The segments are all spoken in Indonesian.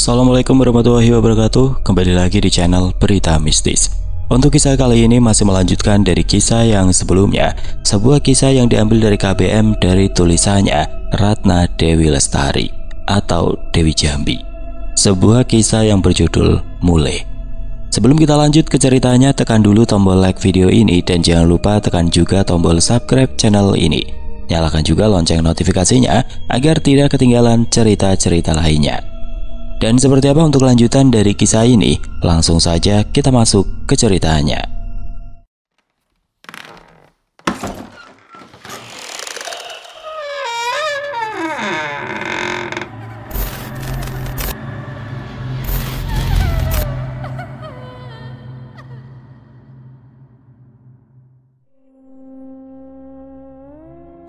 Assalamualaikum warahmatullahi wabarakatuh. Kembali lagi di channel Berita Mistis. Untuk kisah kali ini masih melanjutkan dari kisah yang sebelumnya. Sebuah kisah yang diambil dari KBM dari tulisannya Ratna Dewi Lestari atau Dewi Jambi. Sebuah kisah yang berjudul Mule. Sebelum kita lanjut ke ceritanya, tekan dulu tombol like video ini dan jangan lupa tekan juga tombol subscribe channel ini. Nyalakan juga lonceng notifikasinya agar tidak ketinggalan cerita-cerita lainnya. Dan seperti apa untuk lanjutan dari kisah ini? Langsung saja kita masuk ke ceritanya.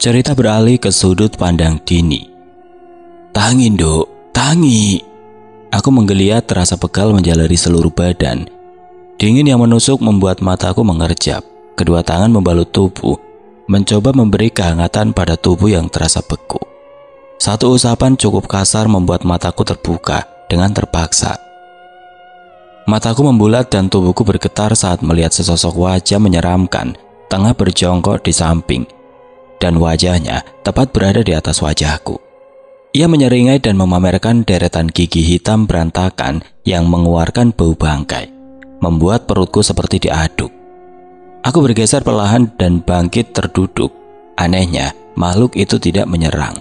Cerita beralih ke sudut pandang Dini. "Tangi, Nduk, tangi." Aku menggeliat terasa pegal menjalari seluruh badan. Dingin yang menusuk membuat mataku mengerjap. Kedua tangan membalut tubuh, mencoba memberi kehangatan pada tubuh yang terasa beku. Satu usapan cukup kasar membuat mataku terbuka dengan terpaksa. Mataku membulat dan tubuhku bergetar saat melihat sesosok wajah menyeramkan tengah berjongkok di samping, dan wajahnya tepat berada di atas wajahku. Ia menyeringai dan memamerkan deretan gigi hitam berantakan yang mengeluarkan bau bangkai, membuat perutku seperti diaduk. Aku bergeser perlahan dan bangkit terduduk. Anehnya, makhluk itu tidak menyerang.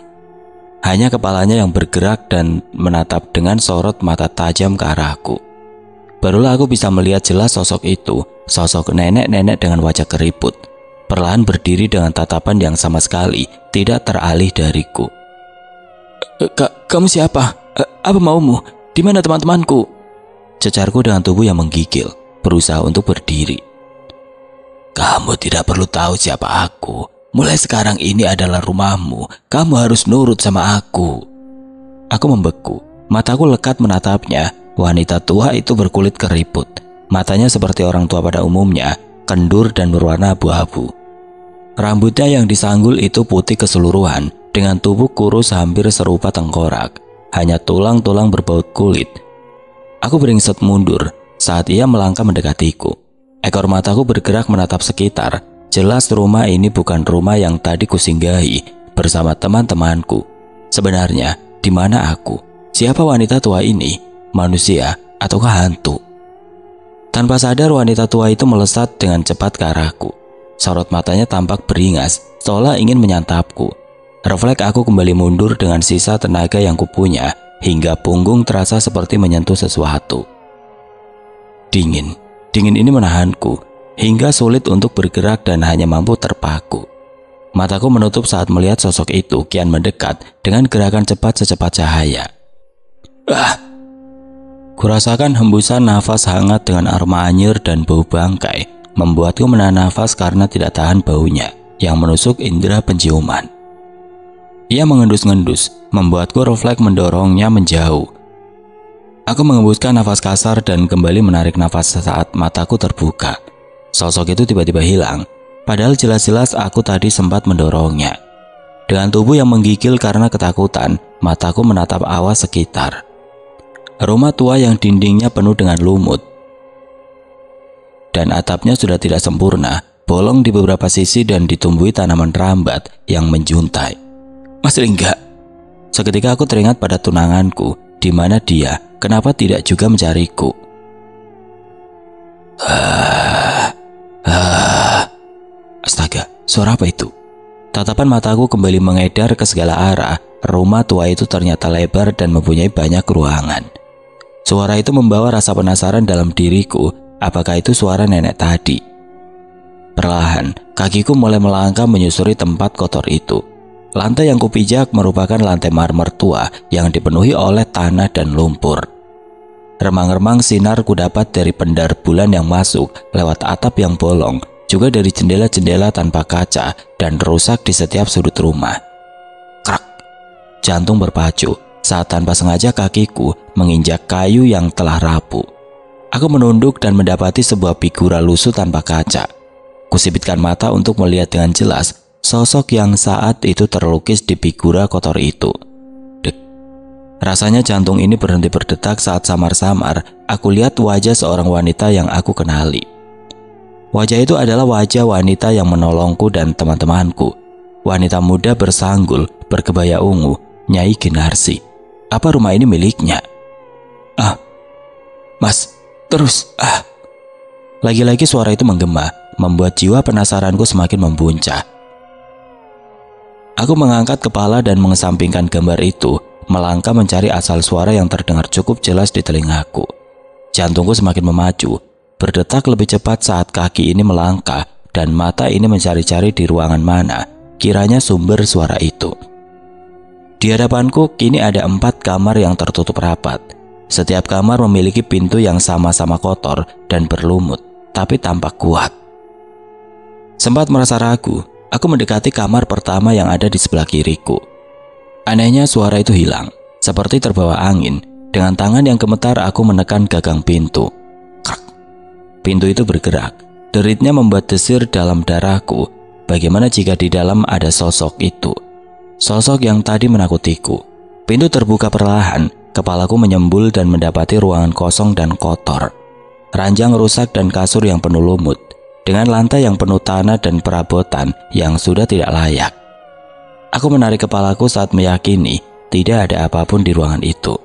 Hanya kepalanya yang bergerak dan menatap dengan sorot mata tajam ke arahku. Barulah aku bisa melihat jelas sosok itu, sosok nenek-nenek dengan wajah keriput, perlahan berdiri dengan tatapan yang sama sekali tidak teralih dariku. Kamu siapa? Apa maumu? Di mana teman-temanku?" cecarku dengan tubuh yang menggigil, berusaha untuk berdiri. "Kamu tidak perlu tahu siapa aku. Mulai sekarang ini adalah rumahmu. Kamu harus nurut sama aku." Aku membeku, mataku lekat menatapnya. Wanita tua itu berkulit keriput. Matanya seperti orang tua pada umumnya, kendur dan berwarna abu-abu. Rambutnya yang disanggul itu putih keseluruhan, dengan tubuh kurus hampir serupa tengkorak, hanya tulang-tulang berbaut kulit. Aku beringsut mundur saat ia melangkah mendekatiku. Ekor mataku bergerak menatap sekitar. Jelas rumah ini bukan rumah yang tadi kusinggahi bersama teman-temanku. Sebenarnya, di mana aku? Siapa wanita tua ini? Manusia ataukah hantu? Tanpa sadar wanita tua itu melesat dengan cepat ke arahku. Sorot matanya tampak beringas, seolah ingin menyantapku. Refleks aku kembali mundur dengan sisa tenaga yang kupunya, hingga punggung terasa seperti menyentuh sesuatu. Dingin ini menahanku, hingga sulit untuk bergerak dan hanya mampu terpaku. Mataku menutup saat melihat sosok itu kian mendekat dengan gerakan cepat secepat cahaya. Kurasakan hembusan nafas hangat dengan aroma anyir dan bau bangkai, membuatku menahan nafas karena tidak tahan baunya yang menusuk indera penciuman. Ia mengendus-ngendus, membuatku refleks mendorongnya menjauh. Aku mengembuskan nafas kasar dan kembali menarik nafas saat mataku terbuka. Sosok itu tiba-tiba hilang, padahal jelas-jelas aku tadi sempat mendorongnya. Dengan tubuh yang menggigil karena ketakutan, mataku menatap awas sekitar. Rumah tua yang dindingnya penuh dengan lumut, dan atapnya sudah tidak sempurna, bolong di beberapa sisi dan ditumbuhi tanaman rambat yang menjuntai. "Mas Ringga." Seketika aku teringat pada tunanganku. Di mana dia? Kenapa tidak juga mencariku? Astaga, suara apa itu? Tatapan mataku kembali mengedar ke segala arah. Rumah tua itu ternyata lebar dan mempunyai banyak ruangan. Suara itu membawa rasa penasaran dalam diriku. Apakah itu suara nenek tadi? Perlahan, kakiku mulai melangkah menyusuri tempat kotor itu. Lantai yang kupijak merupakan lantai marmer tua yang dipenuhi oleh tanah dan lumpur. Remang-remang sinar kudapat dari pendar bulan yang masuk lewat atap yang bolong, juga dari jendela-jendela tanpa kaca dan rusak di setiap sudut rumah. Krak! Jantung berpacu saat tanpa sengaja kakiku menginjak kayu yang telah rapuh. Aku menunduk dan mendapati sebuah figura lusuh tanpa kaca. Kusipitkan mata untuk melihat dengan jelas sosok yang saat itu terlukis di figura kotor itu. Dek. Rasanya jantung ini berhenti berdetak saat samar-samar aku lihat wajah seorang wanita yang aku kenali. Wajah itu adalah wajah wanita yang menolongku dan teman-temanku. Wanita muda bersanggul, berkebaya ungu, Nyai Ginarsi. Apa rumah ini miliknya? Mas, terus, Lagi-lagi suara itu menggema, membuat jiwa penasaranku semakin membuncah. Aku mengangkat kepala dan mengesampingkan gambar itu, melangkah mencari asal suara yang terdengar cukup jelas di telingaku. Jantungku semakin memacu, berdetak lebih cepat saat kaki ini melangkah dan mata ini mencari-cari di ruangan mana kiranya sumber suara itu. Di hadapanku kini ada 4 kamar yang tertutup rapat. Setiap kamar memiliki pintu yang sama-sama kotor dan berlumut, tapi tampak kuat. Sempat merasa ragu, aku mendekati kamar pertama yang ada di sebelah kiriku. Anehnya suara itu hilang, seperti terbawa angin. Dengan tangan yang gemetar aku menekan gagang pintu. Krak. Pintu itu bergerak. Deritnya membuat desir dalam darahku. Bagaimana jika di dalam ada sosok itu? Sosok yang tadi menakutiku. Pintu terbuka perlahan. Kepalaku menyembul dan mendapati ruangan kosong dan kotor. Ranjang rusak dan kasur yang penuh lumut. Dengan lantai yang penuh tanah dan perabotan yang sudah tidak layak. Aku menarik kepalaku saat meyakini tidak ada apapun di ruangan itu.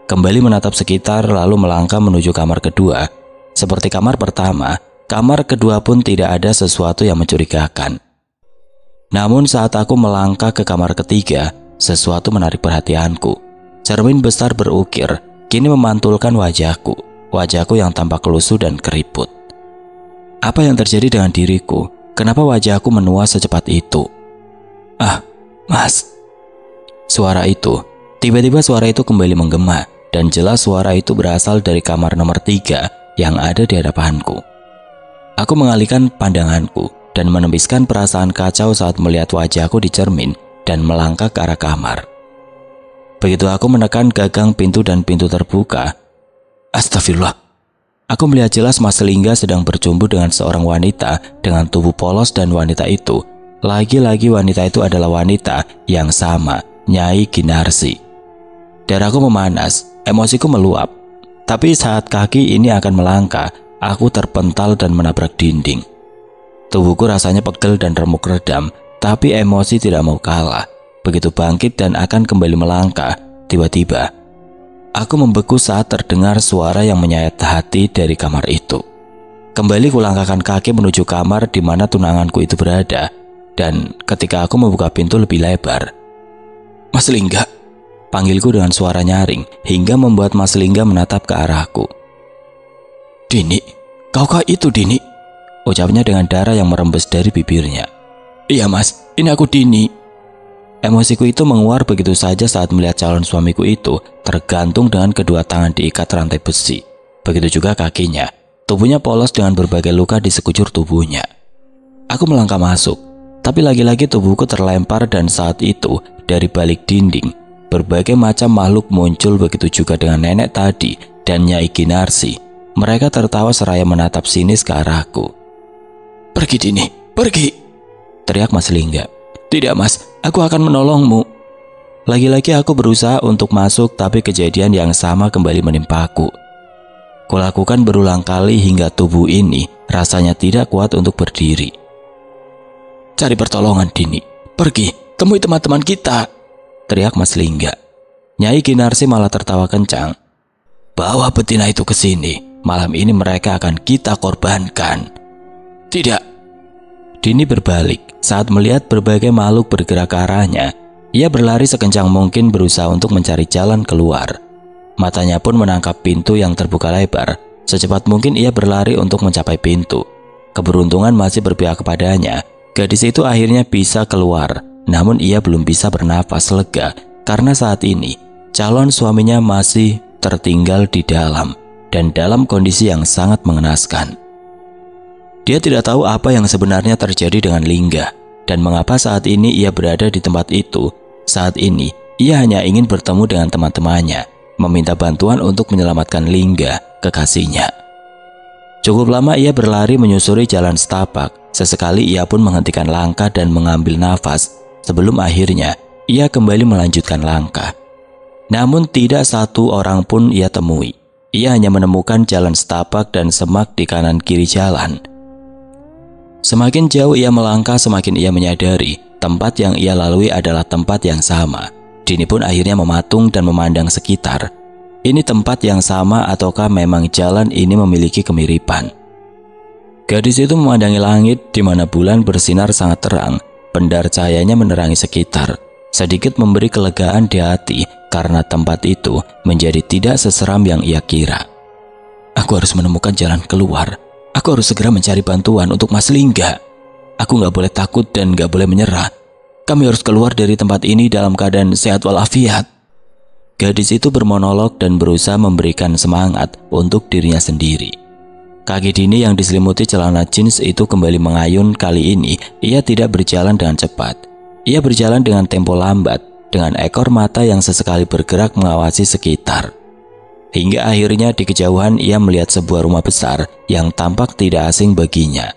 Kembali menatap sekitar lalu melangkah menuju kamar kedua. Seperti kamar pertama, kamar kedua pun tidak ada sesuatu yang mencurigakan. Namun saat aku melangkah ke kamar ketiga, sesuatu menarik perhatianku. Cermin besar berukir, kini memantulkan wajahku. Wajahku yang tampak lusuh dan keriput. Apa yang terjadi dengan diriku? Kenapa wajahku menua secepat itu? Mas. Suara itu, tiba-tiba suara itu kembali menggema dan jelas suara itu berasal dari kamar nomor 3 yang ada di hadapanku. Aku mengalihkan pandanganku dan menembiskan perasaan kacau saat melihat wajahku di cermin dan melangkah ke arah kamar. Begitu aku menekan gagang pintu dan pintu terbuka, astagfirullah. Aku melihat jelas Mas Lingga sedang berjumpa dengan seorang wanita dengan tubuh polos dan wanita itu. Lagi-lagi wanita itu adalah wanita yang sama, Nyai Ginarsi. Darahku memanas, emosiku meluap. Tapi saat kaki ini akan melangkah, aku terpental dan menabrak dinding. Tubuhku rasanya pegel dan remuk redam, tapi emosi tidak mau kalah. Begitu bangkit dan akan kembali melangkah, tiba-tiba aku membeku saat terdengar suara yang menyayat hati dari kamar itu. Kembali kulangkahkan kaki menuju kamar di mana tunanganku itu berada. Dan ketika aku membuka pintu lebih lebar, Mas Lingga, panggilku dengan suara nyaring hingga membuat Mas Lingga menatap ke arahku. Dini, kaukah itu Dini? Ucapnya dengan darah yang merembes dari bibirnya. Iya mas, ini aku Dini. Emosiku itu menguar begitu saja saat melihat calon suamiku itu tergantung dengan kedua tangan diikat rantai besi. Begitu juga kakinya, tubuhnya polos dengan berbagai luka di sekujur tubuhnya. Aku melangkah masuk. Tapi lagi-lagi tubuhku terlempar dan saat itu dari balik dinding berbagai macam makhluk muncul, begitu juga dengan nenek tadi dan Nyai Ginarsi. Mereka tertawa seraya menatap sinis ke arahku. Pergi Dini, pergi, teriak Mas Lingga. Tidak mas, aku akan menolongmu. Lagi-lagi aku berusaha untuk masuk tapi kejadian yang sama kembali menimpaku. Kulakukan berulang kali hingga tubuh ini rasanya tidak kuat untuk berdiri. Cari pertolongan Dini, pergi, temui teman-teman kita, teriak Mas Lingga. Nyai Ginarsi malah tertawa kencang. Bawa betina itu ke sini, malam ini mereka akan kita korbankan. Tidak. Dini berbalik saat melihat berbagai makhluk bergerak ke arahnya. Ia berlari sekencang mungkin berusaha untuk mencari jalan keluar. Matanya pun menangkap pintu yang terbuka lebar. Secepat mungkin ia berlari untuk mencapai pintu. Keberuntungan masih berpihak kepadanya. Gadis itu akhirnya bisa keluar, namun ia belum bisa bernafas lega karena saat ini calon suaminya masih tertinggal di dalam dan dalam kondisi yang sangat mengenaskan. Dia tidak tahu apa yang sebenarnya terjadi dengan Lingga dan mengapa saat ini ia berada di tempat itu. Saat ini ia hanya ingin bertemu dengan teman-temannya, meminta bantuan untuk menyelamatkan Lingga, kekasihnya. Cukup lama ia berlari menyusuri jalan setapak. Sesekali ia pun menghentikan langkah dan mengambil nafas sebelum akhirnya ia kembali melanjutkan langkah. Namun tidak satu orang pun ia temui. Ia hanya menemukan jalan setapak dan semak di kanan kiri jalan. Semakin jauh ia melangkah, semakin ia menyadari tempat yang ia lalui adalah tempat yang sama. Dini pun akhirnya mematung dan memandang sekitar. Ini tempat yang sama ataukah memang jalan ini memiliki kemiripan? Gadis itu memandangi langit di mana bulan bersinar sangat terang. Pendar cahayanya menerangi sekitar, sedikit memberi kelegaan di hati karena tempat itu menjadi tidak seseram yang ia kira. Aku harus menemukan jalan keluar. Aku harus segera mencari bantuan untuk Mas Lingga. Aku gak boleh takut dan gak boleh menyerah. Kami harus keluar dari tempat ini dalam keadaan sehat walafiat. Gadis itu bermonolog dan berusaha memberikan semangat untuk dirinya sendiri. Kaki Dini yang diselimuti celana jeans itu kembali mengayun. Kali ini ia tidak berjalan dengan cepat. Ia berjalan dengan tempo lambat, dengan ekor mata yang sesekali bergerak mengawasi sekitar. Hingga akhirnya di kejauhan ia melihat sebuah rumah besar yang tampak tidak asing baginya.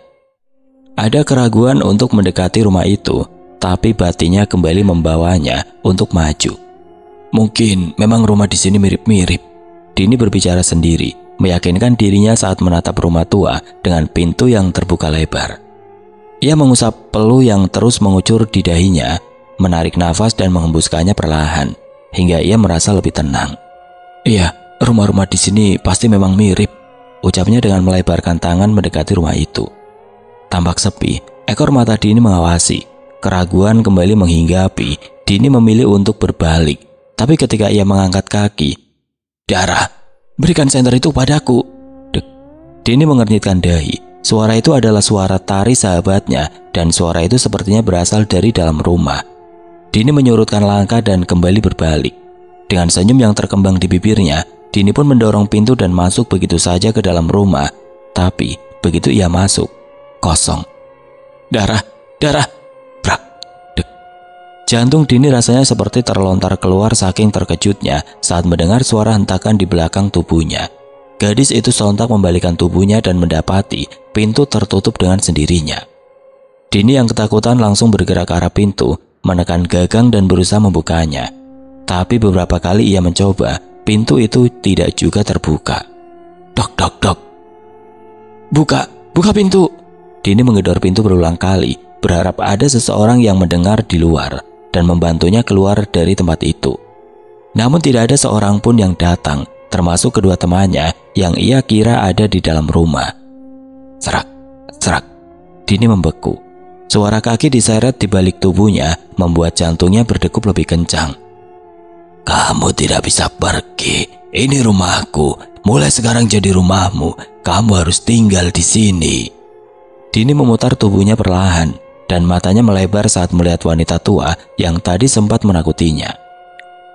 Ada keraguan untuk mendekati rumah itu, tapi batinnya kembali membawanya untuk maju. Mungkin memang rumah di sini mirip-mirip. Dini berbicara sendiri, meyakinkan dirinya saat menatap rumah tua dengan pintu yang terbuka lebar. Ia mengusap peluh yang terus mengucur di dahinya, menarik nafas dan menghembuskannya perlahan, hingga ia merasa lebih tenang. Iya, rumah-rumah di sini pasti memang mirip, ucapnya dengan melebarkan tangan mendekati rumah itu. Tampak sepi, ekor mata Dini mengawasi. Keraguan kembali menghinggapi. Dini memilih untuk berbalik, tapi ketika ia mengangkat kaki, Dara, berikan senter itu padaku. Dek. Dini mengernyitkan dahi. Suara itu adalah suara tari sahabatnya, dan suara itu sepertinya berasal dari dalam rumah. Dini menyurutkan langkah dan kembali berbalik. Dengan senyum yang terkembang di bibirnya, Dini pun mendorong pintu dan masuk begitu saja ke dalam rumah. Tapi begitu ia masuk, kosong. Darah, brak, dek. Jantung Dini rasanya seperti terlontar keluar saking terkejutnya saat mendengar suara hentakan di belakang tubuhnya. Gadis itu sontak membalikkan tubuhnya dan mendapati pintu tertutup dengan sendirinya. Dini yang ketakutan langsung bergerak ke arah pintu, menekan gagang dan berusaha membukanya. Tapi beberapa kali ia mencoba, pintu itu tidak juga terbuka. Dok, dok, dok. Buka pintu. Dini menggedor pintu berulang kali, berharap ada seseorang yang mendengar di luar dan membantunya keluar dari tempat itu. Namun tidak ada seorang pun yang datang, termasuk kedua temannya yang ia kira ada di dalam rumah. Serak, serak. Dini membeku. Suara kaki diseret di balik tubuhnya membuat jantungnya berdegup lebih kencang. Kamu tidak bisa pergi. Ini rumahku. Mulai sekarang jadi rumahmu. Kamu harus tinggal di sini. Dini memutar tubuhnya perlahan dan matanya melebar saat melihat wanita tua yang tadi sempat menakutinya.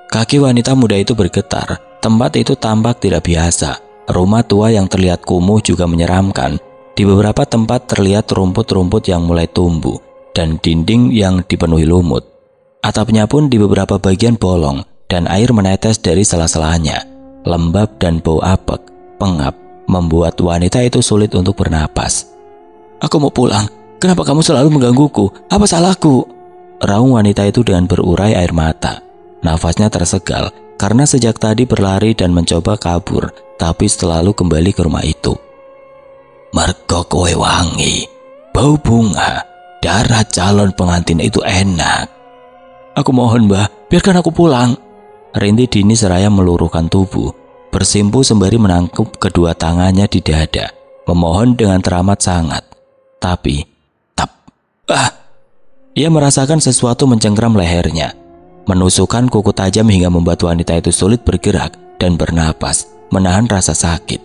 Kaki wanita muda itu bergetar. Tempat itu tampak tidak biasa. Rumah tua yang terlihat kumuh juga menyeramkan. Di beberapa tempat terlihat rumput-rumput yang mulai tumbuh dan dinding yang dipenuhi lumut. Atapnya pun di beberapa bagian bolong dan air menetes dari sela-selanya. Lembab dan bau apek, pengap, membuat wanita itu sulit untuk bernapas. Aku mau pulang. Kenapa kamu selalu menggangguku? Apa salahku? Raung wanita itu dengan berurai air mata. Nafasnya tersegal karena sejak tadi berlari dan mencoba kabur, tapi selalu kembali ke rumah itu. Mergo kowe wangi, bau bunga, darah calon pengantin itu enak. Aku mohon mbah, biarkan aku pulang. Rintih Dini seraya meluruhkan tubuh, bersimpu sembari menangkup kedua tangannya di dada, memohon dengan teramat sangat. Tapi, ia merasakan sesuatu mencengkram lehernya, menusukkan kuku tajam hingga membuat wanita itu sulit bergerak dan bernapas, menahan rasa sakit.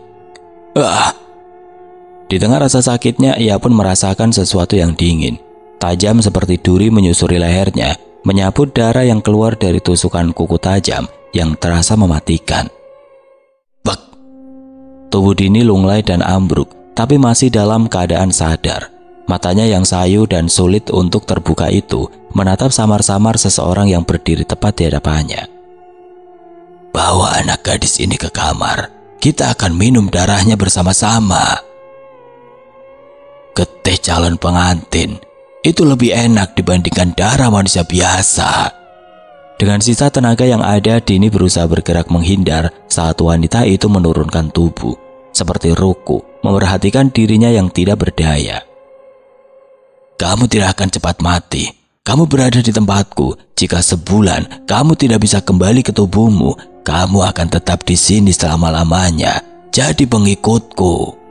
Di tengah rasa sakitnya, ia pun merasakan sesuatu yang dingin, tajam seperti duri menyusuri lehernya, menyabut darah yang keluar dari tusukan kuku tajam yang terasa mematikan. Bak! Tubuh Dini lunglai dan ambruk, tapi masih dalam keadaan sadar. Matanya yang sayu dan sulit untuk terbuka itu menatap samar-samar seseorang yang berdiri tepat di hadapannya. Bawa anak gadis ini ke kamar. Kita akan minum darahnya bersama-sama. Getih calon pengantin itu lebih enak dibandingkan darah manusia biasa. Dengan sisa tenaga yang ada, Dini berusaha bergerak menghindar saat wanita itu menurunkan tubuh, seperti ruku, memerhatikan dirinya yang tidak berdaya. "Kamu tidak akan cepat mati. Kamu berada di tempatku. Jika sebulan kamu tidak bisa kembali ke tubuhmu, kamu akan tetap di sini selama-lamanya. Jadi pengikutku."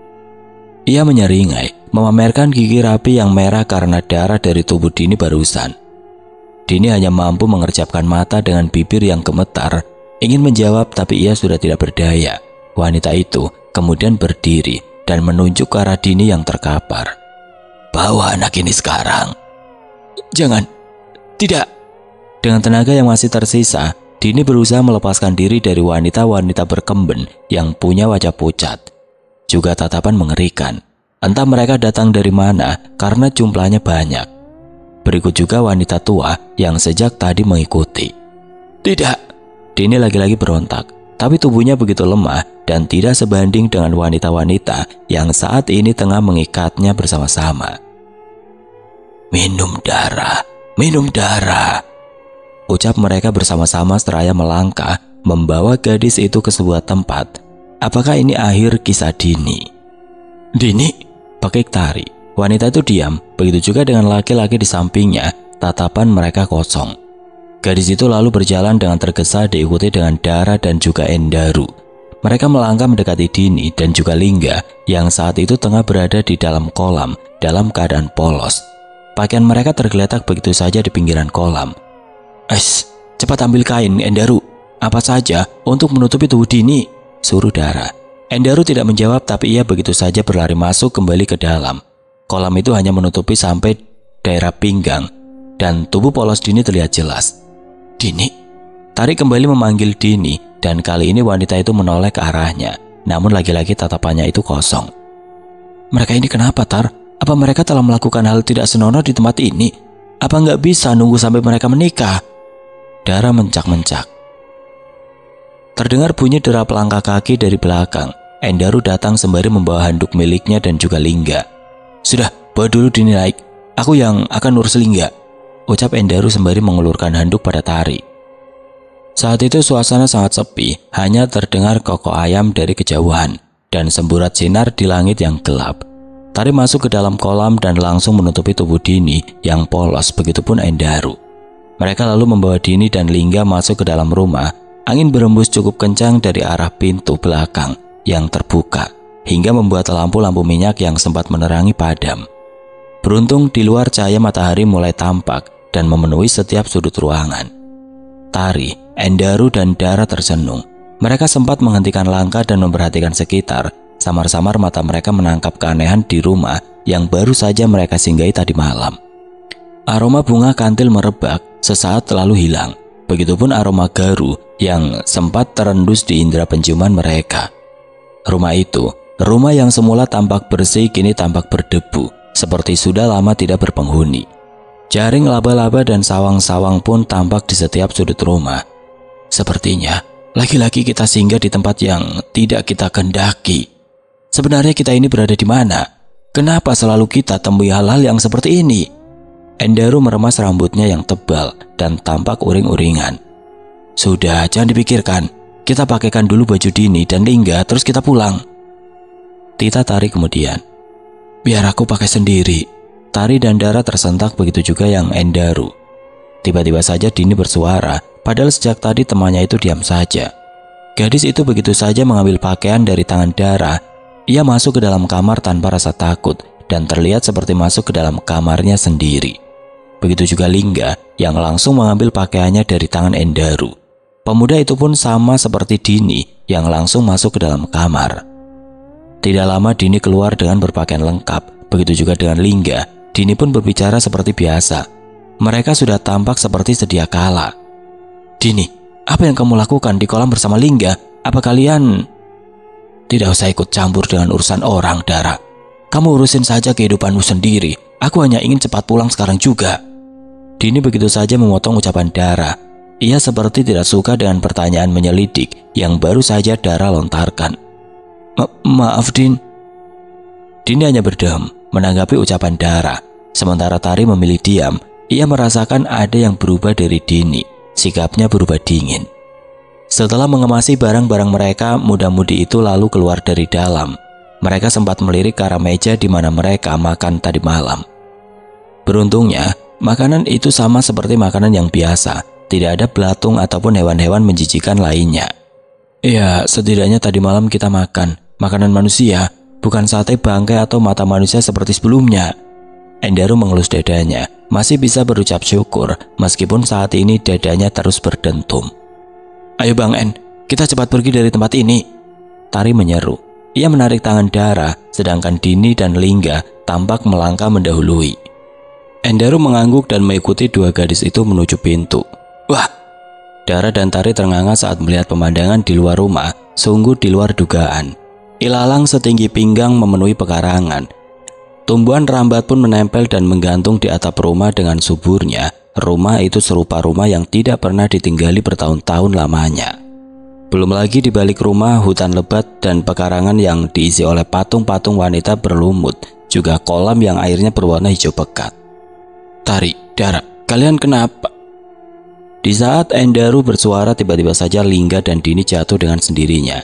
Ia menyeringai, memamerkan gigi rapi yang merah karena darah dari tubuh Dini barusan. Dini hanya mampu mengerjapkan mata dengan bibir yang gemetar, ingin menjawab tapi ia sudah tidak berdaya. Wanita itu kemudian berdiri dan menunjuk ke arah Dini yang terkapar. "Bawa anak ini sekarang." "Jangan, tidak." Dengan tenaga yang masih tersisa, Dini berusaha melepaskan diri dari wanita-wanita berkemben yang punya wajah pucat, juga tatapan mengerikan. Entah mereka datang dari mana karena jumlahnya banyak. Berikut juga wanita tua yang sejak tadi mengikuti. "Tidak." Dini lagi-lagi berontak, tapi tubuhnya begitu lemah dan tidak sebanding dengan wanita-wanita yang saat ini tengah mengikatnya bersama-sama. "Minum darah, minum darah," ucap mereka bersama-sama seraya melangkah membawa gadis itu ke sebuah tempat. Apakah ini akhir kisah Dini? "Dini," pakik Tari. Wanita itu diam, begitu juga dengan laki-laki di sampingnya, tatapan mereka kosong. Gadis itu lalu berjalan dengan tergesa diikuti dengan Dara dan juga Endaru. Mereka melangkah mendekati Dini dan juga Lingga yang saat itu tengah berada di dalam kolam dalam keadaan polos. Pakaian mereka tergeletak begitu saja di pinggiran kolam. Cepat ambil kain, Endaru. Apa saja untuk menutupi tubuh Dini," suruh Dara. Endaru tidak menjawab tapi ia begitu saja berlari masuk kembali ke dalam. Kolam itu hanya menutupi sampai daerah pinggang dan tubuh polos Dini terlihat jelas. "Dini." Tari kembali memanggil Dini dan kali ini wanita itu menoleh ke arahnya, namun lagi-lagi tatapannya itu kosong. "Mereka ini kenapa, Tar? Apa mereka telah melakukan hal tidak senonoh di tempat ini? Apa nggak bisa nunggu sampai mereka menikah?" Dara mencak-mencak. Terdengar bunyi derap langkah kaki dari belakang. Endaru datang sembari membawa handuk miliknya dan juga Lingga. "Sudah, bawa dulu Dini naik. Aku yang akan urus Lingga," ucap Endaru sembari mengulurkan handuk pada Tari. Saat itu suasana sangat sepi, hanya terdengar kokok ayam dari kejauhan dan semburat sinar di langit yang gelap. Tari masuk ke dalam kolam dan langsung menutupi tubuh Dini yang polos, begitupun Endaru. Mereka lalu membawa Dini dan Lingga masuk ke dalam rumah. Angin berembus cukup kencang dari arah pintu belakang yang terbuka, hingga membuat lampu-lampu minyak yang sempat menerangi padam. Beruntung di luar cahaya matahari mulai tampak dan memenuhi setiap sudut ruangan. Tari, Endaru, dan Dara tersenung. Mereka sempat menghentikan langkah dan memperhatikan sekitar. Samar-samar mata mereka menangkap keanehan di rumah yang baru saja mereka singgahi tadi malam. Aroma bunga kantil merebak sesaat lalu hilang. Begitupun aroma garu yang sempat terendus di indera penciuman mereka. Rumah itu, rumah yang semula tampak bersih kini tampak berdebu, seperti sudah lama tidak berpenghuni. Jaring laba-laba dan sawang-sawang pun tampak di setiap sudut rumah. Sepertinya, lagi-lagi kita singgah di tempat yang tidak kita kehendaki. Sebenarnya kita ini berada di mana? Kenapa selalu kita temui hal-hal yang seperti ini? Endaru meremas rambutnya yang tebal dan tampak uring-uringan. "Sudah, jangan dipikirkan. Kita pakaikan dulu baju Dini dan Lingga, terus kita pulang." Tita tarik kemudian. "Biar aku pakai sendiri." Tari dan Dara tersentak, begitu juga yang Endaru. Tiba-tiba saja Dini bersuara, padahal sejak tadi temannya itu diam saja. Gadis itu begitu saja mengambil pakaian dari tangan Dara. Ia masuk ke dalam kamar tanpa rasa takut dan terlihat seperti masuk ke dalam kamarnya sendiri. Begitu juga Lingga yang langsung mengambil pakaiannya dari tangan Endaru. Pemuda itu pun sama seperti Dini yang langsung masuk ke dalam kamar. Tidak lama Dini keluar dengan berpakaian lengkap. Begitu juga dengan Lingga. Dini pun berbicara seperti biasa. Mereka sudah tampak seperti sedia kala. "Dini, apa yang kamu lakukan di kolam bersama Lingga? Apa kalian..." "Tidak usah ikut campur dengan urusan orang, Dara. Kamu urusin saja kehidupanmu sendiri. Aku hanya ingin cepat pulang sekarang juga." Dini begitu saja memotong ucapan Dara. Ia seperti tidak suka dengan pertanyaan menyelidik yang baru saja Dara lontarkan. Maaf, Din." Dini hanya berdiam menanggapi ucapan Dara. Sementara Tari memilih diam. Ia merasakan ada yang berubah dari Dini. sikapnya berubah dingin. Setelah mengemasi barang-barang mereka, muda-mudi itu lalu keluar dari dalam. Mereka sempat melirik ke arah meja di mana mereka makan tadi malam. Beruntungnya, makanan itu sama seperti makanan yang biasa. Tidak ada belatung ataupun hewan-hewan menjijikan lainnya. Ya, setidaknya tadi malam kita makan makanan manusia, bukan sate bangkai atau mata manusia seperti sebelumnya. Endaru mengelus dadanya, masih bisa berucap syukur meskipun saat ini dadanya terus berdentum. Ayo Bang En, kita cepat pergi dari tempat ini. Tari menyeru. Ia menarik tangan Dara, sedangkan Dini dan Lingga tampak melangkah mendahului. Endaru mengangguk dan mengikuti dua gadis itu menuju pintu. Wah! Dara dan Tari ternganga saat melihat pemandangan di luar rumah, sungguh di luar dugaan. Ilalang setinggi pinggang memenuhi pekarangan. Tumbuhan rambat pun menempel dan menggantung di atap rumah dengan suburnya. Rumah itu serupa rumah yang tidak pernah ditinggali bertahun-tahun lamanya. Belum lagi di balik rumah, hutan lebat dan pekarangan yang diisi oleh patung-patung wanita berlumut, juga kolam yang airnya berwarna hijau pekat. Tari, Dara, kalian kenapa? Di saat Endaru bersuara, tiba-tiba saja Lingga dan Dini jatuh dengan sendirinya.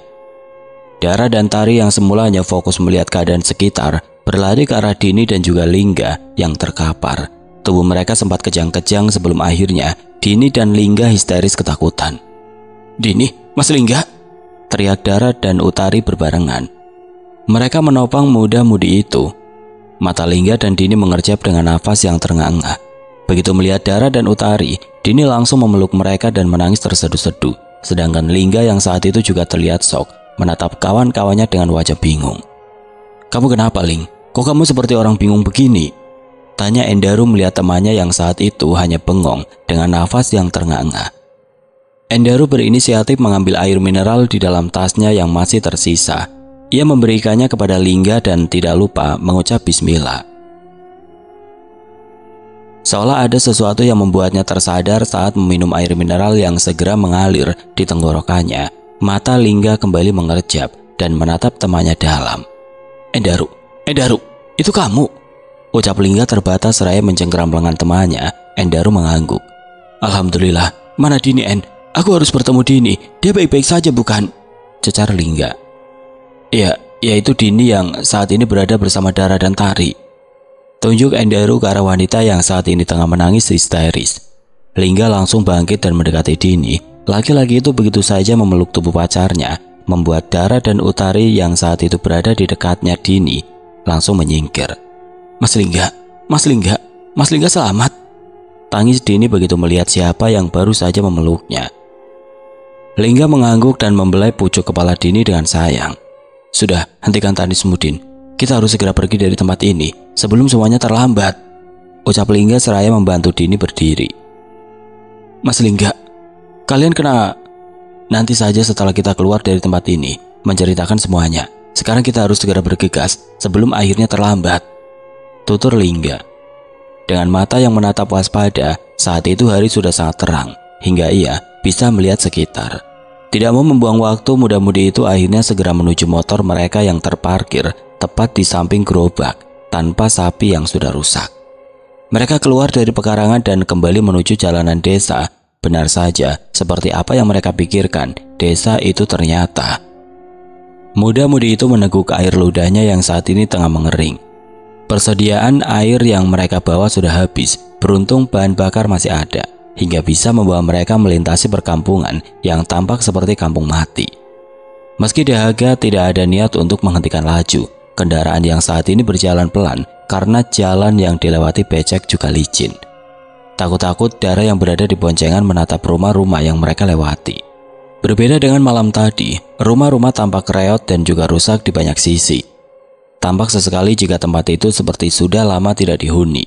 Dara dan Tari yang semula hanya fokus melihat keadaan sekitar, berlari ke arah Dini dan juga Lingga yang terkapar. Tubuh mereka sempat kejang-kejang sebelum akhirnya Dini dan Lingga histeris ketakutan. Dini, Mas Lingga, teriak Dara dan Utari berbarengan. Mereka menopang muda-mudi itu. Mata Lingga dan Dini mengerjap dengan nafas yang terengah-engah. Begitu melihat Dara dan Utari, Dini langsung memeluk mereka dan menangis terseduh-seduh. Sedangkan Lingga yang saat itu juga terlihat shock, menatap kawan-kawannya dengan wajah bingung. Kamu kenapa, Ling? Kok kamu seperti orang bingung begini? Tanya Endaru melihat temannya yang saat itu hanya bengong dengan nafas yang terengah-engah. Endaru berinisiatif mengambil air mineral di dalam tasnya yang masih tersisa. Ia memberikannya kepada Lingga dan tidak lupa mengucap bismillah. Seolah ada sesuatu yang membuatnya tersadar saat meminum air mineral yang segera mengalir di tenggorokannya. Mata Lingga kembali mengerjap dan menatap temannya dalam. Endaru, itu kamu? Ucap Lingga terbatas seraya mencengkeram lengan temannya. Endaru mengangguk. Alhamdulillah, mana Dini En? Aku harus bertemu Dini. Dia baik-baik saja bukan? Cecar Lingga. Ya itu Dini yang saat ini berada bersama Dara dan Tari. Tunjuk Endaru ke arah wanita yang saat ini tengah menangis histeris. Lingga langsung bangkit dan mendekati Dini. Laki-laki itu begitu saja memeluk tubuh pacarnya, membuat Dara dan Utari yang saat itu berada di dekatnya Dini langsung menyingkir. Mas Lingga selamat. Tangis Dini begitu melihat siapa yang baru saja memeluknya. Lingga mengangguk dan membelai pucuk kepala Dini dengan sayang. Sudah, hentikan tangismu, Din. Kita harus segera pergi dari tempat ini sebelum semuanya terlambat. Ucap Lingga seraya membantu Dini berdiri. Mas Lingga, kalian kena... Nanti saja setelah kita keluar dari tempat ini, menceritakan semuanya. Sekarang kita harus segera bergegas sebelum akhirnya terlambat. Tutur Lingga. Dengan mata yang menatap waspada, saat itu hari sudah sangat terang, hingga ia bisa melihat sekitar. Tidak mau membuang waktu, muda-mudi itu akhirnya segera menuju motor mereka yang terparkir tepat di samping gerobak, tanpa sapi yang sudah rusak. Mereka keluar dari pekarangan dan kembali menuju jalanan desa. Benar saja, seperti apa yang mereka pikirkan, desa itu ternyata. Muda-mudi itu meneguk air ludahnya yang saat ini tengah mengering. Persediaan air yang mereka bawa sudah habis, beruntung bahan bakar masih ada, hingga bisa membawa mereka melintasi perkampungan yang tampak seperti kampung mati. Meski dahaga tidak ada niat untuk menghentikan laju, kendaraan yang saat ini berjalan pelan karena jalan yang dilewati becek juga licin. Takut-takut Dara yang berada di boncengan menatap rumah-rumah yang mereka lewati. Berbeda dengan malam tadi, rumah-rumah tampak reot dan juga rusak di banyak sisi. Tampak sesekali jika tempat itu seperti sudah lama tidak dihuni.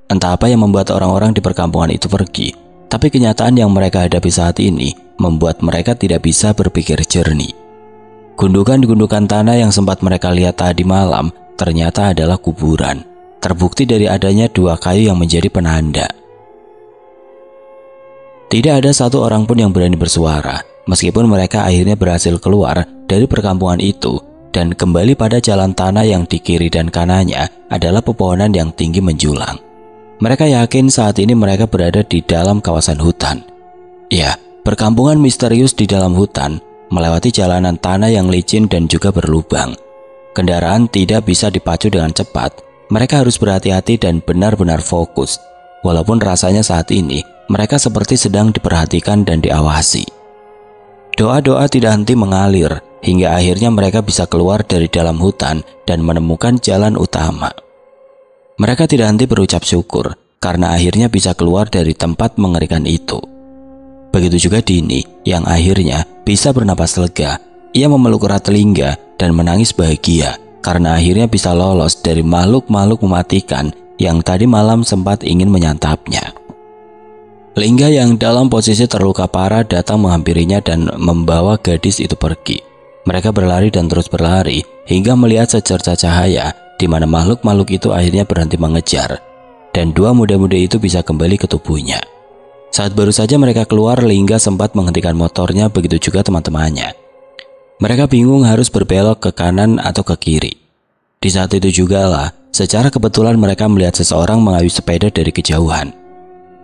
Entah apa yang membuat orang-orang di perkampungan itu pergi, tapi kenyataan yang mereka hadapi saat ini membuat mereka tidak bisa berpikir jernih. Gundukan-gundukan tanah yang sempat mereka lihat tadi malam ternyata adalah kuburan. Terbukti dari adanya dua kayu yang menjadi penanda. Tidak ada satu orang pun yang berani bersuara, meskipun mereka akhirnya berhasil keluar dari perkampungan itu dan kembali pada jalan tanah yang di kiri dan kanannya adalah pepohonan yang tinggi menjulang. Mereka yakin saat ini mereka berada di dalam kawasan hutan. Ya, perkampungan misterius di dalam hutan, melewati jalanan tanah yang licin dan juga berlubang. Kendaraan tidak bisa dipacu dengan cepat. Mereka harus berhati-hati dan benar-benar fokus. Walaupun rasanya saat ini, mereka seperti sedang diperhatikan dan diawasi. Doa-doa tidak henti mengalir, hingga akhirnya mereka bisa keluar dari dalam hutan dan menemukan jalan utama. Mereka tidak henti berucap syukur, karena akhirnya bisa keluar dari tempat mengerikan itu. Begitu juga Dini, yang akhirnya bisa bernapas lega. Ia memeluk erat Lingga dan menangis bahagia, karena akhirnya bisa lolos dari makhluk-makhluk mematikan yang tadi malam sempat ingin menyantapnya. Lingga yang dalam posisi terluka parah datang menghampirinya dan membawa gadis itu pergi. Mereka berlari dan terus berlari hingga melihat secercah cahaya di mana makhluk-makhluk itu akhirnya berhenti mengejar, dan dua muda-mudi itu bisa kembali ke tubuhnya. Saat baru saja mereka keluar, Lingga sempat menghentikan motornya, begitu juga teman-temannya. Mereka bingung harus berbelok ke kanan atau ke kiri. Di saat itu juga lah, secara kebetulan mereka melihat seseorang mengayuh sepeda dari kejauhan.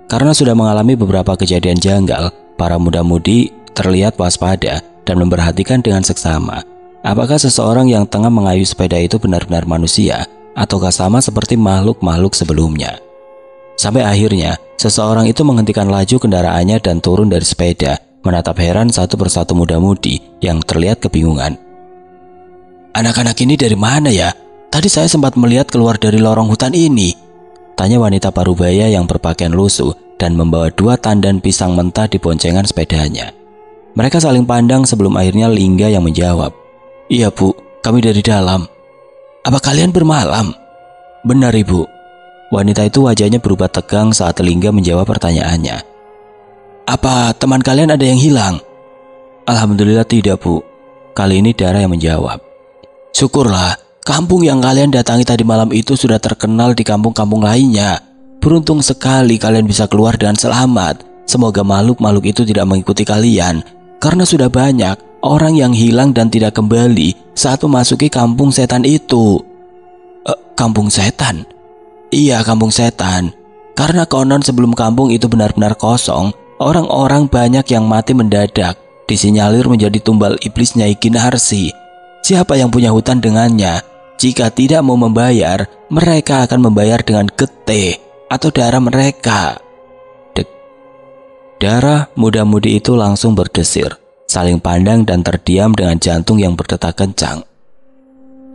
Karena sudah mengalami beberapa kejadian janggal, para muda-mudi terlihat waspada dan memperhatikan dengan seksama. Apakah seseorang yang tengah mengayuh sepeda itu benar-benar manusia, ataukah sama seperti makhluk-makhluk sebelumnya? Sampai akhirnya, seseorang itu menghentikan laju kendaraannya dan turun dari sepeda, menatap heran satu persatu muda-mudi yang terlihat kebingungan. "Anak-anak ini dari mana ya? Tadi saya sempat melihat keluar dari lorong hutan ini," tanya wanita parubaya yang berpakaian lusuh dan membawa 2 tandan pisang mentah di boncengan sepedanya. Mereka saling pandang sebelum akhirnya Lingga yang menjawab, "Iya Bu, kami dari dalam." "Apa kalian bermalam?" "Benar Ibu." Wanita itu wajahnya berubah tegang saat Lingga menjawab pertanyaannya. "Apa teman kalian ada yang hilang?" "Alhamdulillah tidak Bu." Kali ini Dara yang menjawab. "Syukurlah, kampung yang kalian datangi tadi malam itu sudah terkenal di kampung-kampung lainnya. Beruntung sekali kalian bisa keluar dengan selamat. Semoga makhluk-makhluk itu tidak mengikuti kalian, karena sudah banyak orang yang hilang dan tidak kembali saat memasuki kampung setan itu." Kampung setan?" "Iya, kampung setan. Karena konon sebelum kampung itu benar-benar kosong, orang-orang banyak yang mati mendadak, disinyalir menjadi tumbal iblis Nyai Kinarsi. Siapa yang punya hutang dengannya, jika tidak mau membayar, mereka akan membayar dengan getih atau darah mereka." Dek. Darah muda-mudi itu langsung berdesir, saling pandang dan terdiam dengan jantung yang berdetak kencang.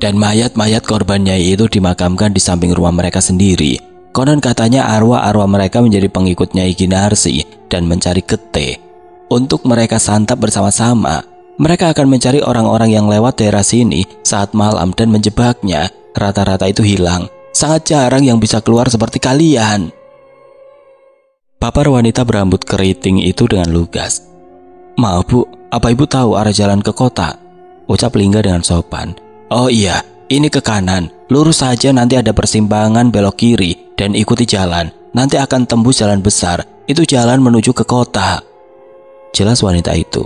Dan mayat-mayat korban Nyai itu dimakamkan di samping rumah mereka sendiri. Konon katanya arwah-arwah mereka menjadi pengikut Nyai Kinarsi dan mencari getih untuk mereka santap bersama-sama. Mereka akan mencari orang-orang yang lewat daerah sini saat malam dan menjebaknya. Rata-rata itu hilang. Sangat jarang yang bisa keluar seperti kalian. Papar wanita berambut keriting itu dengan lugas. "Maaf Bu, apa Ibu tahu arah jalan ke kota?" ucap Lingga dengan sopan. "Oh iya, ini ke kanan, lurus saja, nanti ada persimpangan, belok kiri dan ikuti jalan. Nanti akan tembus jalan besar, itu jalan menuju ke kota," jelas wanita itu.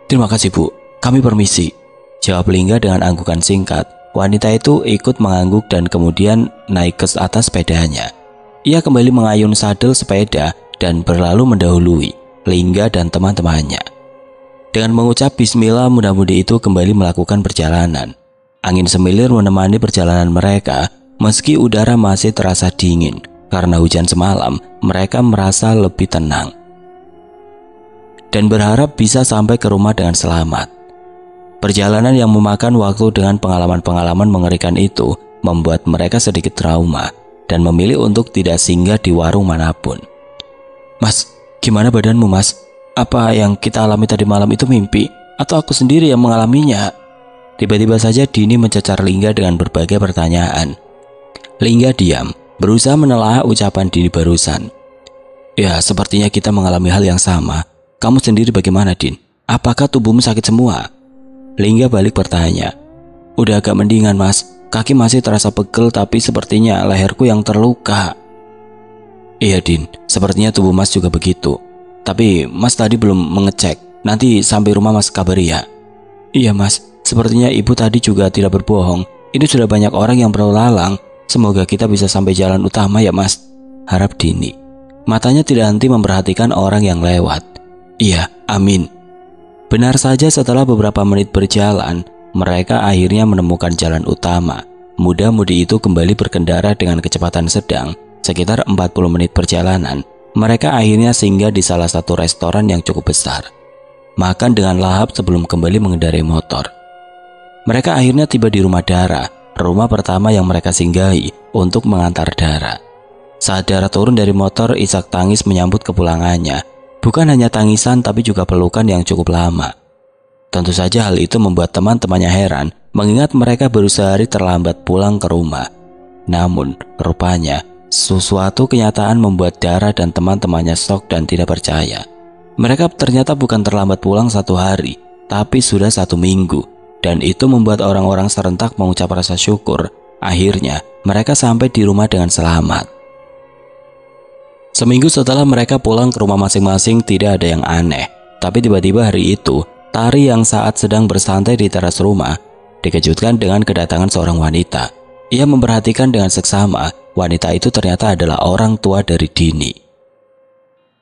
"Terima kasih Bu, kami permisi," jawab Lingga dengan anggukan singkat. Wanita itu ikut mengangguk dan kemudian naik ke atas sepedanya. Ia kembali mengayun sadel sepeda dan berlalu mendahului Lingga dan teman-temannya. Dengan mengucap bismillah, muda-mudi itu kembali melakukan perjalanan. Angin semilir menemani perjalanan mereka, meski udara masih terasa dingin. Karena hujan semalam, mereka merasa lebih tenang dan berharap bisa sampai ke rumah dengan selamat. Perjalanan yang memakan waktu dengan pengalaman-pengalaman mengerikan itu membuat mereka sedikit trauma dan memilih untuk tidak singgah di warung manapun. "Mas, gimana badanmu Mas? Apa yang kita alami tadi malam itu mimpi? Atau aku sendiri yang mengalaminya?" Tiba-tiba saja Dini mencecar Lingga dengan berbagai pertanyaan. Lingga diam, berusaha menelaah ucapan Dini barusan. "Ya, sepertinya kita mengalami hal yang sama. Kamu sendiri bagaimana, Din? Apakah tubuhmu sakit semua?" Lingga balik bertanya. "Udah agak mendingan Mas, kaki masih terasa pegel tapi sepertinya leherku yang terluka." "Iya Din, sepertinya tubuh Mas juga begitu. Tapi Mas tadi belum mengecek, nanti sampai rumah Mas kabari ya." "Iya Mas, sepertinya Ibu tadi juga tidak berbohong. Ini sudah banyak orang yang berlalu lalang. Semoga kita bisa sampai jalan utama ya Mas," harap Dini. Matanya tidak henti memperhatikan orang yang lewat. Iya, amin. Benar saja setelah beberapa menit berjalan, mereka akhirnya menemukan jalan utama. Muda-mudi itu kembali berkendara dengan kecepatan sedang, sekitar 40 menit perjalanan. Mereka akhirnya singgah di salah satu restoran yang cukup besar. Makan dengan lahap sebelum kembali mengendarai motor. Mereka akhirnya tiba di rumah Dara, rumah pertama yang mereka singgahi untuk mengantar Dara. Saat Dara turun dari motor, Ishak tangis menyambut kepulangannya. Bukan hanya tangisan tapi juga pelukan yang cukup lama. Tentu saja hal itu membuat teman-temannya heran, mengingat mereka baru sehari terlambat pulang ke rumah. Namun, rupanya sesuatu kenyataan membuat Dara dan teman-temannya shock dan tidak percaya. Mereka ternyata bukan terlambat pulang 1 hari, tapi sudah 1 minggu. Dan itu membuat orang-orang serentak mengucap rasa syukur. Akhirnya, mereka sampai di rumah dengan selamat. Seminggu setelah mereka pulang ke rumah masing-masing, tidak ada yang aneh. Tapi tiba-tiba hari itu, Tari yang saat sedang bersantai di teras rumah dikejutkan dengan kedatangan seorang wanita. Ia memperhatikan dengan seksama, wanita itu ternyata adalah orang tua dari Dini.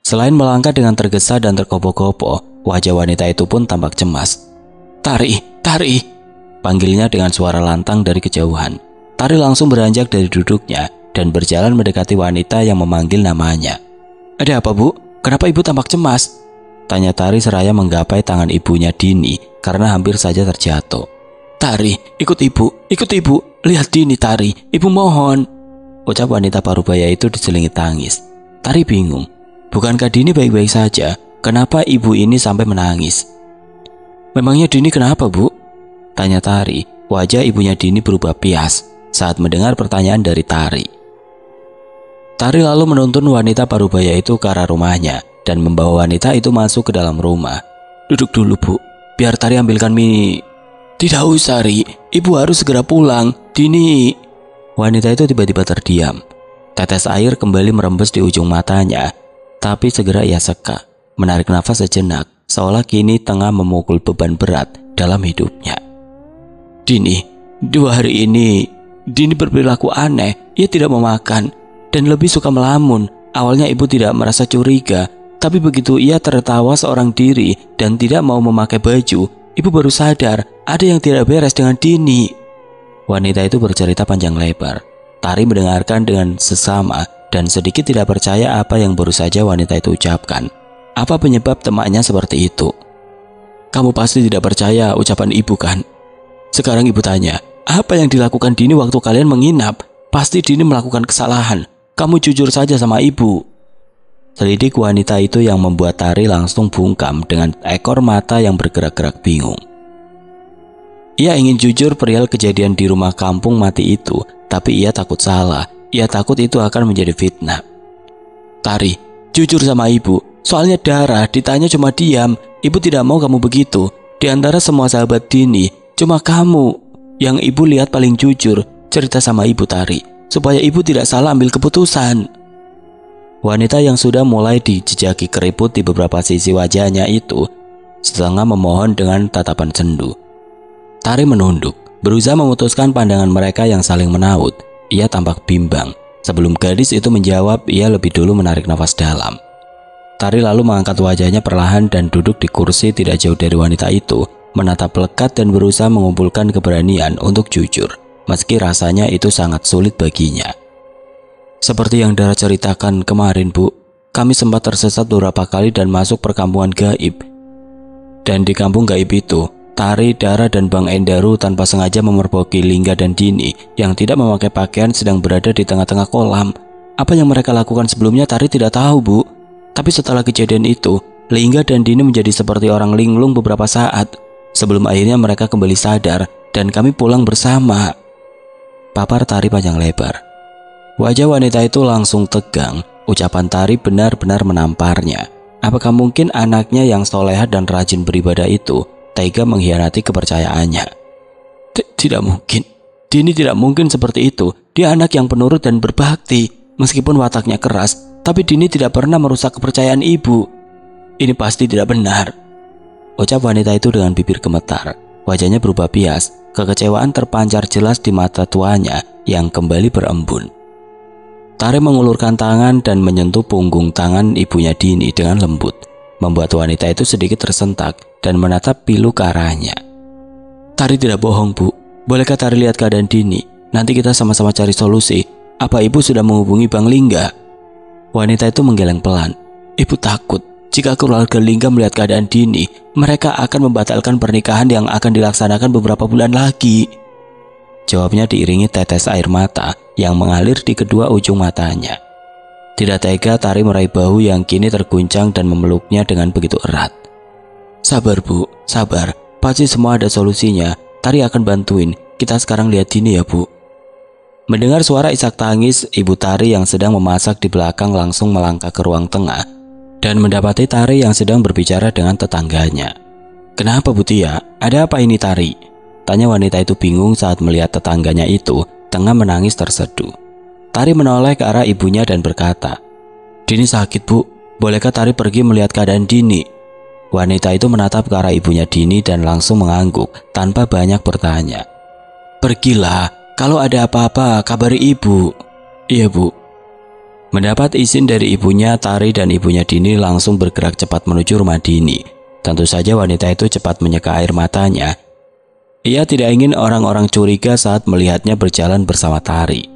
Selain melangkah dengan tergesa dan terkopoh-kopoh, wajah wanita itu pun tampak cemas. "Tari, Tari!" panggilnya dengan suara lantang dari kejauhan. Tari langsung beranjak dari duduknya dan berjalan mendekati wanita yang memanggil namanya. "Ada apa, Bu? Kenapa Ibu tampak cemas?" tanya Tari seraya menggapai tangan ibunya Dini karena hampir saja terjatuh. "Tari, ikut Ibu, lihat Dini Tari, Ibu mohon," ucap wanita parubaya itu diselingi tangis. Tari bingung, bukankah Dini baik-baik saja? Kenapa ibu ini sampai menangis? "Memangnya Dini kenapa, Bu?" tanya Tari. Wajah ibunya Dini berubah pias saat mendengar pertanyaan dari Tari. Tari lalu menuntun wanita parubaya itu ke arah rumahnya dan membawa wanita itu masuk ke dalam rumah. "Duduk dulu, Bu, biar Tari ambilkan mie." "Tidak usah, Ri. Ibu harus segera pulang. Dini..." Wanita itu tiba-tiba terdiam. Tetes air kembali merembes di ujung matanya. Tapi segera ia seka, menarik nafas sejenak, seolah kini tengah memukul beban berat dalam hidupnya. "Dini, 2 hari ini Dini berperilaku aneh. Ia tidak mau makan dan lebih suka melamun. Awalnya ibu tidak merasa curiga, tapi begitu ia tertawa seorang diri dan tidak mau memakai baju, ibu baru sadar ada yang tidak beres dengan Dini." Wanita itu bercerita panjang lebar. Tari mendengarkan dengan sesama dan sedikit tidak percaya apa yang baru saja wanita itu ucapkan. Apa penyebab temannya seperti itu? "Kamu pasti tidak percaya ucapan ibu kan? Sekarang ibu tanya, apa yang dilakukan Dini waktu kalian menginap? Pasti Dini melakukan kesalahan. Kamu jujur saja sama ibu." Selidik wanita itu yang membuat Tari langsung bungkam dengan ekor mata yang bergerak-gerak bingung. Ia ingin jujur perihal kejadian di rumah kampung mati itu, tapi ia takut salah. Ia takut itu akan menjadi fitnah. "Tari, jujur sama ibu. Soalnya Dara ditanya cuma diam. Ibu tidak mau kamu begitu. Di antara semua sahabat Dini, cuma kamu yang ibu lihat paling jujur. Cerita sama ibu, Tari, supaya ibu tidak salah ambil keputusan." Wanita yang sudah mulai dijejaki keriput di beberapa sisi wajahnya itu setengah memohon dengan tatapan sendu. Tari menunduk, berusaha memutuskan pandangan mereka yang saling menaut. Ia tampak bimbang. Sebelum gadis itu menjawab, ia lebih dulu menarik nafas dalam. Tari lalu mengangkat wajahnya perlahan dan duduk di kursi tidak jauh dari wanita itu, menatap lekat dan berusaha mengumpulkan keberanian untuk jujur, meski rasanya itu sangat sulit baginya. "Seperti yang Dara ceritakan kemarin, Bu, kami sempat tersesat beberapa kali dan masuk perkampungan gaib. Dan di kampung gaib itu, Tari, Dara, dan Bang Endaru tanpa sengaja memergoki Lingga dan Dini yang tidak memakai pakaian sedang berada di tengah-tengah kolam. Apa yang mereka lakukan sebelumnya Tari tidak tahu, Bu. Tapi setelah kejadian itu, Lingga dan Dini menjadi seperti orang linglung beberapa saat, sebelum akhirnya mereka kembali sadar dan kami pulang bersama." Papar Tari panjang lebar. Wajah wanita itu langsung tegang. Ucapan Tari benar-benar menamparnya. Apakah mungkin anaknya yang soleha dan rajin beribadah itu tega mengkhianati kepercayaannya? Tidak mungkin. Dini tidak mungkin seperti itu. Dia anak yang penurut dan berbakti. Meskipun wataknya keras, tapi Dini tidak pernah merusak kepercayaan ibu. Ini pasti tidak benar, ucap wanita itu dengan bibir gemetar. Wajahnya berubah bias. Kekecewaan terpancar jelas di mata tuanya yang kembali berembun. Tari mengulurkan tangan dan menyentuh punggung tangan ibunya Dini dengan lembut. membuat wanita itu sedikit tersentak dan menatap pilu ke arahnya. Tari tidak bohong, Bu. Bolehkah Tari lihat keadaan Dini? Nanti kita sama-sama cari solusi. Apa Ibu sudah menghubungi Bang Lingga? Wanita itu menggeleng pelan. Ibu takut jika keluarga Lingga melihat keadaan Dini, mereka akan membatalkan pernikahan yang akan dilaksanakan beberapa bulan lagi. Jawabnya diiringi tetes air mata yang mengalir di kedua ujung matanya. Tidak tega Tari meraih bahu yang kini terguncang dan memeluknya dengan begitu erat. Sabar, Bu, sabar. Pasti semua ada solusinya. Tari akan bantuin. Kita sekarang lihat Dini ya, Bu. Mendengar suara isak tangis, Ibu Tari yang sedang memasak di belakang langsung melangkah ke ruang tengah dan mendapati Tari yang sedang berbicara dengan tetangganya. Kenapa, Bu Tia? Ada apa ini, Tari? Tanya wanita itu bingung saat melihat tetangganya itu tengah menangis terseduh. Tari menoleh ke arah ibunya dan berkata, Dini sakit, Bu. Bolehkah Tari pergi melihat keadaan Dini? Wanita itu menatap ke arah ibunya Dini dan langsung mengangguk tanpa banyak bertanya. Pergilah, kalau ada apa-apa kabari ibu. Iya, Bu. Mendapat izin dari ibunya, Tari dan ibunya Dini langsung bergerak cepat menuju rumah Dini. Tentu saja wanita itu cepat menyeka air matanya. Ia tidak ingin orang-orang curiga saat melihatnya berjalan bersama Tari.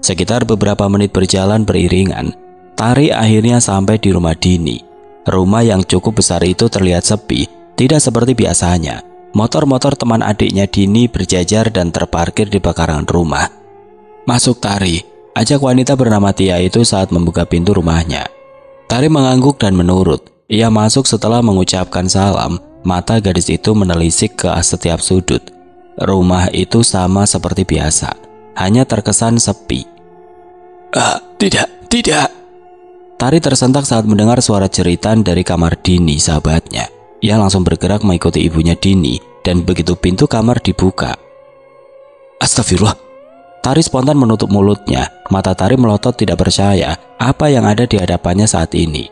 Sekitar beberapa menit berjalan beriringan, Tari akhirnya sampai di rumah Dini. Rumah yang cukup besar itu terlihat sepi, tidak seperti biasanya. Motor-motor teman adiknya Dini berjajar dan terparkir di pekarangan rumah. Masuk, Tari, ajak wanita bernama Tia itu saat membuka pintu rumahnya. Tari mengangguk dan menurut. Ia masuk setelah mengucapkan salam. Mata gadis itu menelisik ke setiap sudut. Rumah itu sama seperti biasa, hanya terkesan sepi. Tidak. Tari tersentak saat mendengar suara jeritan dari kamar Dini, sahabatnya. Ia langsung bergerak mengikuti ibunya Dini dan begitu pintu kamar dibuka. Astagfirullah. Tari spontan menutup mulutnya. Mata Tari melotot tidak percaya apa yang ada di hadapannya saat ini.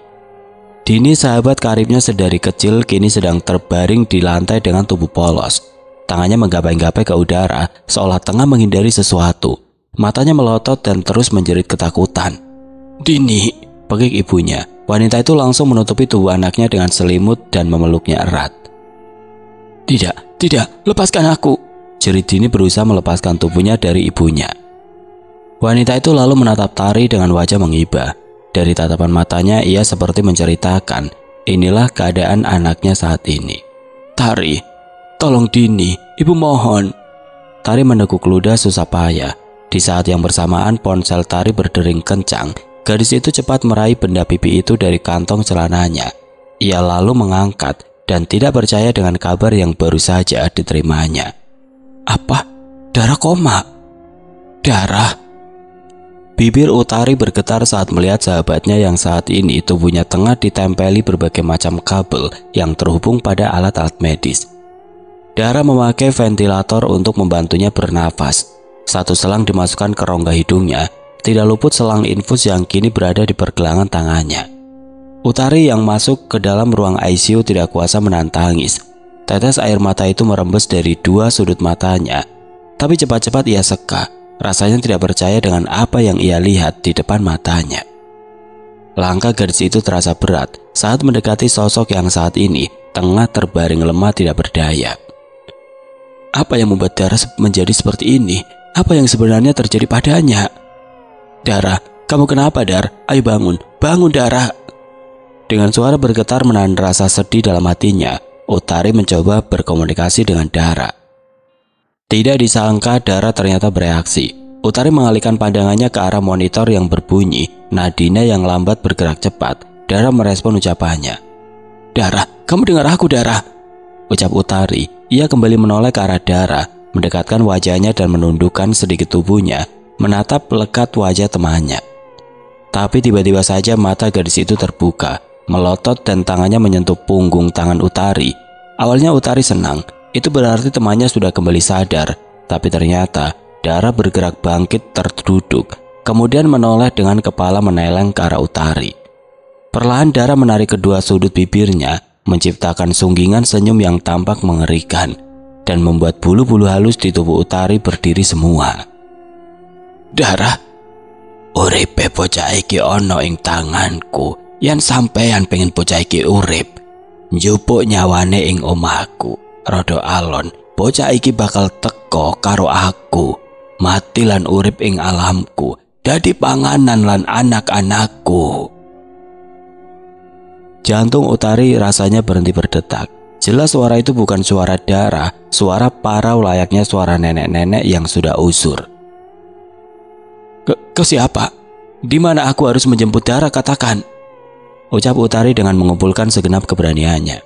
Dini, sahabat karibnya sedari kecil, kini sedang terbaring di lantai dengan tubuh polos. Tangannya menggapai-gapai ke udara seolah tengah menghindari sesuatu. Matanya melotot dan terus menjerit ketakutan. Dini, pekik ibunya. Wanita itu langsung menutupi tubuh anaknya dengan selimut dan memeluknya erat. Tidak, lepaskan aku. Jerit Dini berusaha melepaskan tubuhnya dari ibunya. Wanita itu lalu menatap Tari dengan wajah mengibah. Dari tatapan matanya ia seperti menceritakan, inilah keadaan anaknya saat ini. Tari, tolong Dini, ibu mohon. Tari meneguk ludah susah payah. Di saat yang bersamaan ponsel Tari berdering kencang. Gadis itu cepat meraih benda pipi itu dari kantong celananya. Ia lalu mengangkat dan tidak percaya dengan kabar yang baru saja diterimanya. Apa? Darah koma? Darah? Bibir Utari bergetar saat melihat sahabatnya yang saat ini tubuhnya tengah ditempeli berbagai macam kabel yang terhubung pada alat-alat medis. Darah memakai ventilator untuk membantunya bernafas. Satu selang dimasukkan ke rongga hidungnya. Tidak luput selang infus yang kini berada di pergelangan tangannya. Utari yang masuk ke dalam ruang ICU tidak kuasa menahan tangis. Tetes air mata itu merembes dari dua sudut matanya. Tapi cepat-cepat ia seka. Rasanya tidak percaya dengan apa yang ia lihat di depan matanya. Langkah gadis itu terasa berat saat mendekati sosok yang saat ini tengah terbaring lemah tidak berdaya. Apa yang membuat Dara menjadi seperti ini? Apa yang sebenarnya terjadi padanya? Dara, kamu kenapa, Dar? Ayo bangun, bangun Dara. Dengan suara bergetar menahan rasa sedih dalam hatinya, Utari mencoba berkomunikasi dengan Dara. Tidak disangka Dara ternyata bereaksi. Utari mengalihkan pandangannya ke arah monitor yang berbunyi, nadinya yang lambat bergerak cepat. Dara merespon ucapannya. Dara, kamu dengar aku, Dara? Ucap Utari. Ia kembali menoleh ke arah Dara, mendekatkan wajahnya dan menundukkan sedikit tubuhnya, menatap lekat wajah temannya. Tapi tiba-tiba saja mata gadis itu terbuka, melotot dan tangannya menyentuh punggung tangan Utari. Awalnya Utari senang, itu berarti temannya sudah kembali sadar. Tapi ternyata Dara bergerak bangkit terduduk, kemudian menoleh dengan kepala meneleng ke arah Utari. Perlahan Dara menarik kedua sudut bibirnya, menciptakan sunggingan senyum yang tampak mengerikan, dan membuat bulu-bulu halus di tubuh Utari berdiri semua. Dara, uripe bocah iki ana ing tanganku, Yen sampeyan pengen bocah iki urip, njupuk nyawane ing omahku, rada alon, bocah iki bakal teko karo aku, mati lan urip ing alamku, dadi panganan lan anak-anakku. Jantung Utari rasanya berhenti berdetak. Jelas suara itu bukan suara darah, suara parau layaknya suara nenek-nenek yang sudah usur. Ke siapa? Di mana aku harus menjemput darah, katakan? Ucap Utari dengan mengumpulkan segenap keberaniannya.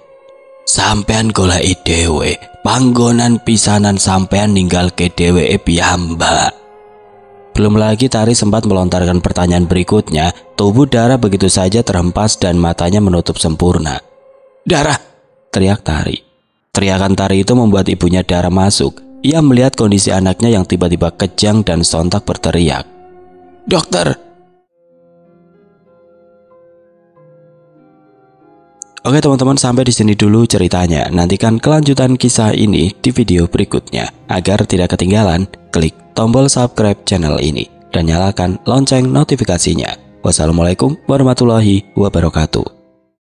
Sampean goleki dhewe, panggonan pisanan sampean ninggalke dheweke piyambak. Belum lagi Tari sempat melontarkan pertanyaan berikutnya, tubuh Dara begitu saja terhempas dan matanya menutup sempurna. Dara! Teriak Tari. Teriakan Tari itu membuat ibunya Dara masuk. Ia melihat kondisi anaknya yang tiba-tiba kejang dan sontak berteriak. Dokter! Oke teman-teman, sampai di sini dulu ceritanya. Nantikan kelanjutan kisah ini di video berikutnya. Agar tidak ketinggalan, klik tombol subscribe channel ini dan nyalakan lonceng notifikasinya. Wassalamualaikum warahmatullahi wabarakatuh.